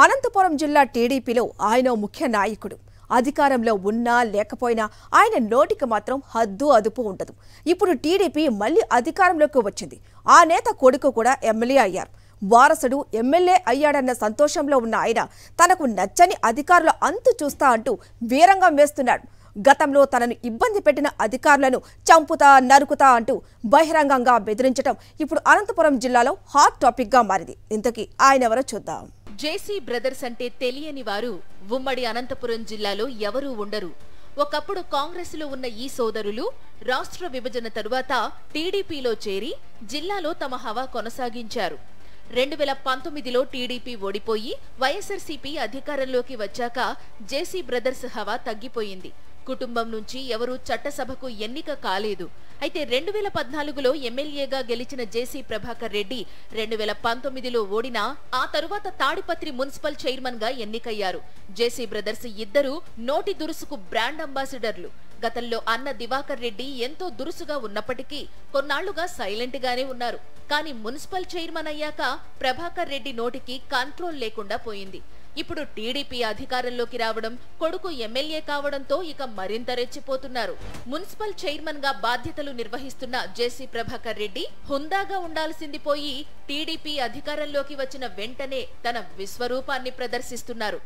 అనంతపురం జిల్లా టీడీపీలో ఆయన ముఖ్య నాయకుడు. అధికారంలో ఉన్నా లేకపోయినా ఆయన నోటికి మాత్రం హద్దు అదుపు ఉండదు. ఇప్పుడు టీడీపీ మళ్ళీ అధికారంలోకి వచ్చింది. ఆ నేత కొడుకు కూడా ఎమ్మెల్యే అయ్యారు. వారసుడు ఎమ్మెల్యే అయ్యాడన్న సంతోషంలో ఉన్న ఆయన తనకు నచ్చని అధికారుల అంతు చూస్తా అంటూ వీరంగం వేస్తున్నాడు. గతంలో తనను ఇబ్బంది పెట్టిన అధికారులను చంపుతా నరుకుతా అంటూ బహిరంగంగా బెదిరించడం ఇప్పుడు అనంతపురం జిల్లాలో హాట్ టాపిక్ గా మారింది. ఇంతకీ ఆయన ఎవరో చూద్దాం. జేసీ బ్రదర్స్ అంటే తెలియని వారు ఉమ్మడి అనంతపురం జిల్లాలో ఎవరూ ఉండరు. ఒకప్పుడు కాంగ్రెస్ లో ఉన్న ఈ సోదరులు రాష్ట్ర విభజన తరువాత టీడీపీలో చేరి జిల్లాలో తమ హవా కొనసాగించారు. 2019లో టీడీపీ ఓడిపోయి వైఎస్ఆర్సీపీ అధికారంలోకి వచ్చాక జేసీ బ్రదర్స్ హవా తగ్గిపోయింది. కుటుంబం నుంచి ఎవరూ చట్టసభకు ఎన్నిక కాలేదు. అయితే 2014లో ఎమ్మెల్యేగా గెలిచిన జేసీ ప్రభాకర్ రెడ్డి 2019లో ఓడినా ఆ తరువాత తాడిపత్రి మున్సిపల్ చైర్మన్ గా ఎన్నికయ్యారు. జేసీ బ్రదర్స్ ఇద్దరు నోటి దురుసుకు బ్రాండ్ అంబాసిడర్లు. గతంలో అన్న దివాకర్ రెడ్డి ఎంతో దురుసుగా ఉన్నప్పటికీ కొన్నాళ్లుగా సైలెంట్ గానే ఉన్నారు. కానీ మున్సిపల్ చైర్మన్ అయ్యాక ప్రభాకర్ రెడ్డి నోటికి కంట్రోల్ లేకుండా పోయింది. ఇప్పుడు టీడీపీ అధికారంలోకి రావడం, కొడుకు ఎమ్మెల్యే కావడంతో ఇక మరింత రెచ్చిపోతున్నారు. మున్సిపల్ చైర్మన్ గా బాధ్యతలు నిర్వహిస్తున్న జేసీ ప్రభాకర్ రెడ్డి హుందాగా ఉండాల్సింది పోయి టీడీపీ అధికారంలోకి వచ్చిన వెంటనే తన విశ్వరూపాన్ని ప్రదర్శిస్తున్నారు.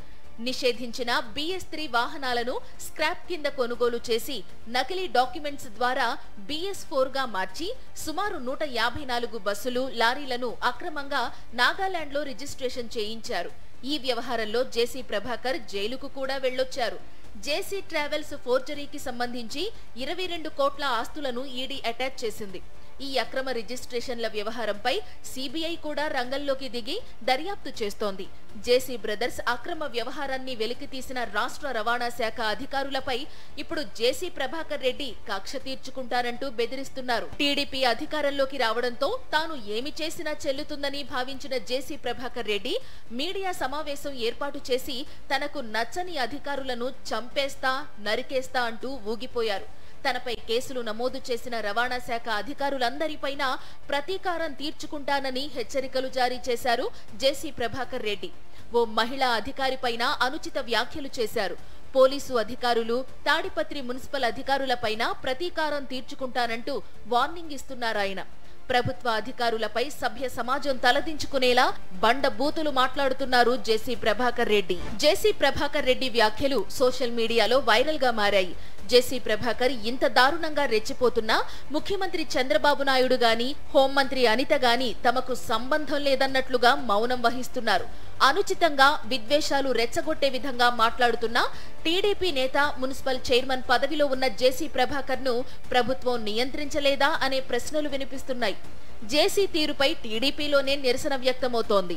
నిషేధించిన BS3 వాహనాలను స్క్రాప్ కింద కొనుగోలు చేసి నకిలీ డాక్యుమెంట్స్ ద్వారా BS4 గా మార్చి సుమారు 154 బస్సులు, లారీలను అక్రమంగా నాగాలాండ్లో రిజిస్ట్రేషన్ చేయించారు. ఈ వ్యవహారంలో జేసీ ప్రభాకర్ జైలుకు కూడా వెళ్లొచ్చారు. జేసీ ట్రావెల్స్ ఫోర్జరీకి సంబంధించి 22 కోట్ల ఆస్తులను ఈడీ అటాచ్ చేసింది. ఈ అక్రమ రిజిస్ట్రేషన్ల వ్యవహారంపై సిబిఐ కూడా రంగంలోకి దిగి దర్యాప్తు చేస్తోంది. జేసీ బ్రదర్స్ అక్రమ వ్యవహారాన్ని వెలికితీసిన రాష్ట్ర రవాణా శాఖ అధికారులపై ఇప్పుడు జేసీ ప్రభాకర్ రెడ్డి కక్ష తీర్చుకుంటారంటూ బెదిరిస్తున్నారు. టీడీపీ అధికారంలోకి రావడంతో తాను ఏమి చేసినా చెల్లుతుందని భావించిన జేసీ ప్రభాకర్ రెడ్డి మీడియా సమావేశం ఏర్పాటు చేసి తనకు నచ్చని అధికారులను చంపేస్తా, నరికేస్తా అంటూ ఊగిపోయారు. తనపై కేసులు నమోదు చేసిన రవాణా శాఖ అధికారులందరిపైన ప్రతీకారం తీర్చుకుంటానని హెచ్చరికలు జారీ చేశారు జేసీ ప్రభాకర్ రెడ్డి. ఓ మహిళా అధికారిపైన అనుచిత వ్యాఖ్యలు చేశారు. పోలీసు అధికారులు, తాడిపత్రి మున్సిపల్ అధికారులపైన ప్రతీకారం తీర్చుకుంటానంటూ వార్నింగ్ ఇస్తున్నారాయన. ప్రభుత్వ అధికారులపై సభ్య సమాజం తలదించుకునేలా బండబూతులు మాట్లాడుతున్నారు జేసీ ప్రభాకర్ రెడ్డి. జేసీ ప్రభాకర్ రెడ్డి వ్యాఖ్యలు సోషల్ మీడియాలో వైరల్ గా మారాయి. జేసీ ప్రభాకర్ ఇంత దారుణంగా రెచ్చిపోతున్నా ముఖ్యమంత్రి చంద్రబాబు నాయుడు గాని, హోంమంత్రి అనిత గాని తమకు సంబంధం లేదన్నట్లుగా మౌనం వహిస్తున్నారు. అనుచితంగా విద్వేషాలు రెచ్చగొట్టే విధంగా మాట్లాడుతున్న టీడీపీ నేత, మున్సిపల్ చైర్మన్ పదవిలో ఉన్న జేసీ ప్రభాకర్ ను ప్రభుత్వం నియంత్రించలేదా అనే ప్రశ్నలు వినిపిస్తున్నాయి. జేసీ తీరుపై టీడీపీలోనే నిరసన వ్యక్తమవుతోంది.